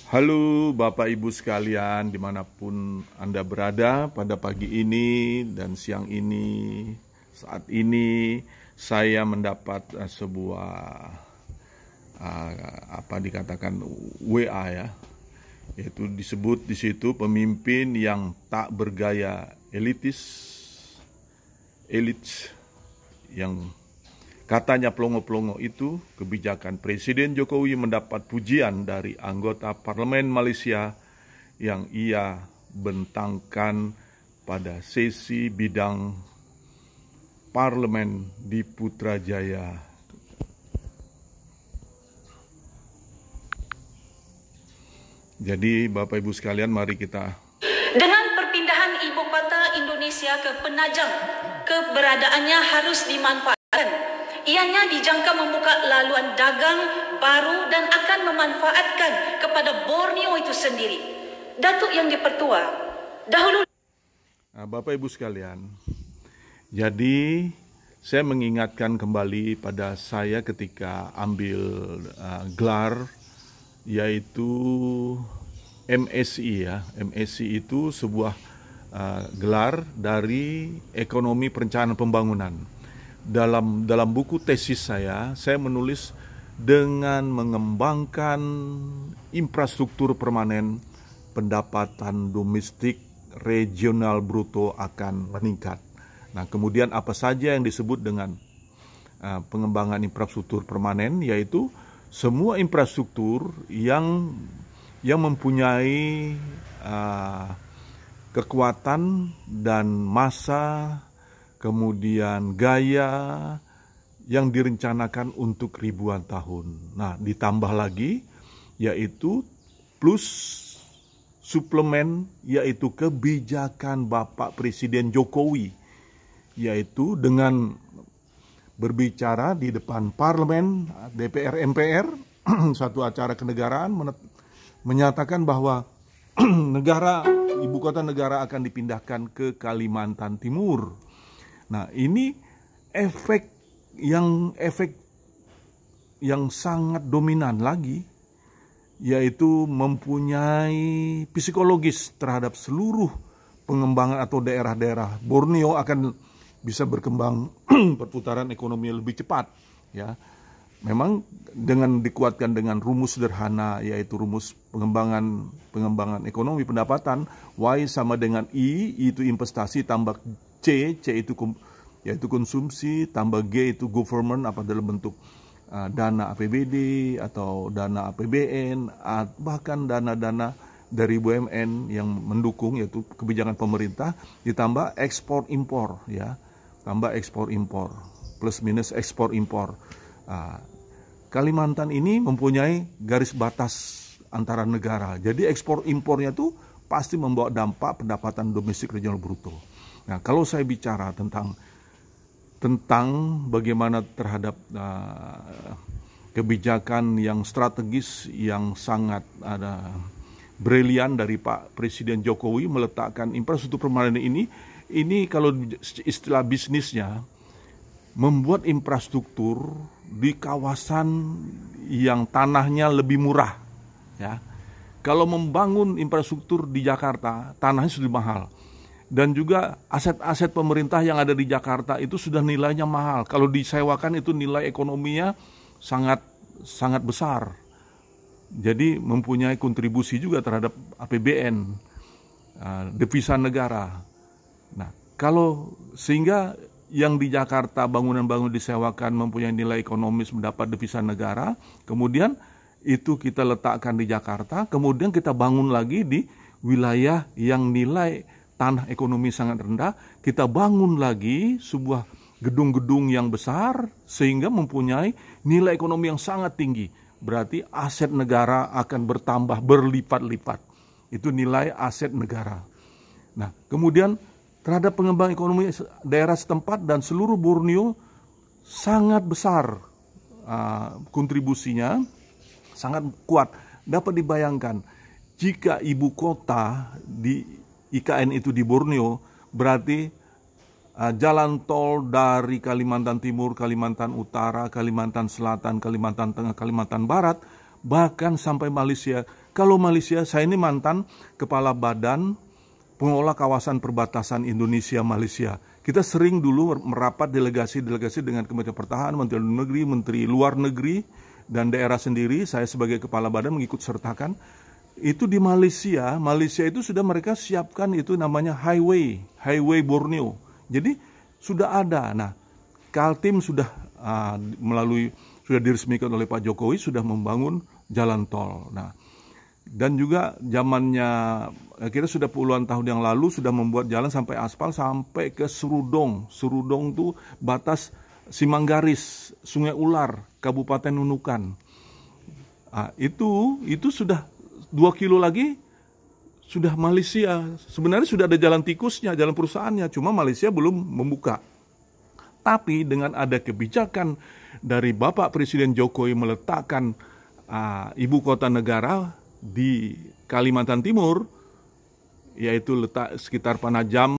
Halo Bapak Ibu sekalian, dimanapun Anda berada pada pagi ini dan siang ini. Saat ini saya mendapat sebuah dikatakan WA ya, yaitu disebut di situ pemimpin yang tak bergaya elit yang katanya pelongo-pelongo itu. Kebijakan Presiden Jokowi mendapat pujian dari anggota parlemen Malaysia yang ia bentangkan pada sesi bidang parlemen di Putrajaya. Jadi Bapak Ibu sekalian, mari kita. Dengan perpindahan ibu kota Indonesia ke Penajam, keberadaannya harus dimanfaatkan. Ianya dijangka membuka laluan dagang baru dan akan memanfaatkan kepada Borneo itu sendiri. Datuk Yang Dipertua, dahulu. Bapak Ibu sekalian, jadi saya mengingatkan kembali pada saya ketika ambil gelar, yaitu MSI ya. MSI itu sebuah gelar dari Ekonomi Perencanaan Pembangunan. Dalam buku tesis saya menulis dengan mengembangkan infrastruktur permanen, pendapatan domestik regional bruto akan meningkat. Nah, kemudian apa saja yang disebut dengan pengembangan infrastruktur permanen, yaitu semua infrastruktur yang mempunyai kekuatan dan massa, kemudian gaya yang direncanakan untuk ribuan tahun. Nah, ditambah lagi yaitu plus suplemen, yaitu kebijakan Bapak Presiden Jokowi, yaitu dengan berbicara di depan parlemen, DPR, MPR, satu acara kenegaraan, menyatakan bahwa ibu kota negara akan dipindahkan ke Kalimantan Timur. Nah, ini efek yang sangat dominan lagi, yaitu mempunyai psikologis terhadap seluruh pengembangan atau daerah-daerah. Borneo akan bisa berkembang perputaran ekonomi lebih cepat ya. Memang dengan dikuatkan dengan rumus sederhana, yaitu rumus pengembangan ekonomi pendapatan. Y sama dengan I itu investasi, tambah C itu yaitu konsumsi, tambah G itu government dalam bentuk dana APBD atau dana APBN, bahkan dana-dana dari BUMN yang mendukung, yaitu kebijakan pemerintah, ditambah ekspor impor ya, tambah ekspor impor plus minus ekspor impor. Kalimantan ini mempunyai garis batas antara negara, jadi ekspor impornya tuh pasti membawa dampak pendapatan domestik regional bruto. Nah, kalau saya bicara tentang bagaimana terhadap kebijakan yang strategis yang sangat brilian dari Pak Presiden Jokowi meletakkan infrastruktur permanen ini kalau istilah bisnisnya, membuat infrastruktur di kawasan yang tanahnya lebih murah ya. Kalau membangun infrastruktur di Jakarta, tanahnya sudah mahal. Dan juga aset-aset pemerintah yang ada di Jakarta itu sudah nilainya mahal. Kalau disewakan itu nilai ekonominya sangat besar. Jadi mempunyai kontribusi juga terhadap APBN, devisa negara. Nah, sehingga yang di Jakarta bangunan-bangunan disewakan mempunyai nilai ekonomis, mendapat devisa negara, kemudian itu kita letakkan di Jakarta, kemudian kita bangun lagi di wilayah yang nilai tanah ekonomi sangat rendah, kita bangun lagi sebuah gedung-gedung yang besar sehingga mempunyai nilai ekonomi yang sangat tinggi. Berarti aset negara akan bertambah berlipat-lipat. Itu nilai aset negara. Nah, kemudian terhadap pengembangan ekonomi daerah setempat dan seluruh Borneo sangat besar kontribusinya, sangat kuat. Dapat dibayangkan jika ibu kota di IKN itu di Borneo, berarti jalan tol dari Kalimantan Timur, Kalimantan Utara, Kalimantan Selatan, Kalimantan Tengah, Kalimantan Barat, bahkan sampai Malaysia, Kalau Malaysia, saya ini mantan kepala badan pengelola kawasan perbatasan Indonesia-Malaysia. Kita sering dulu merapat delegasi-delegasi dengan Kementerian Pertahanan, Menteri Luar Negeri, Menteri Luar Negeri, dan daerah sendiri. Saya sebagai kepala badan mengikut sertakan. Itu di Malaysia itu sudah mereka siapkan itu namanya highway Borneo. Jadi sudah ada. Nah, Kaltim sudah sudah diresmikan oleh Pak Jokowi, sudah membangun jalan tol. Nah, dan juga zamannya kita sudah puluhan tahun yang lalu sudah membuat jalan sampai aspal sampai ke Serudong. Serudong tuh batas Simanggaris, Sungai Ular, Kabupaten Nunukan. Nah, itu sudah 2 kilo lagi sudah Malaysia. Sebenarnya sudah ada jalan tikusnya, jalan perusahaannya, cuma Malaysia belum membuka. Tapi dengan ada kebijakan dari Bapak Presiden Jokowi meletakkan ibu kota negara di Kalimantan Timur, yaitu letak sekitar Panajam,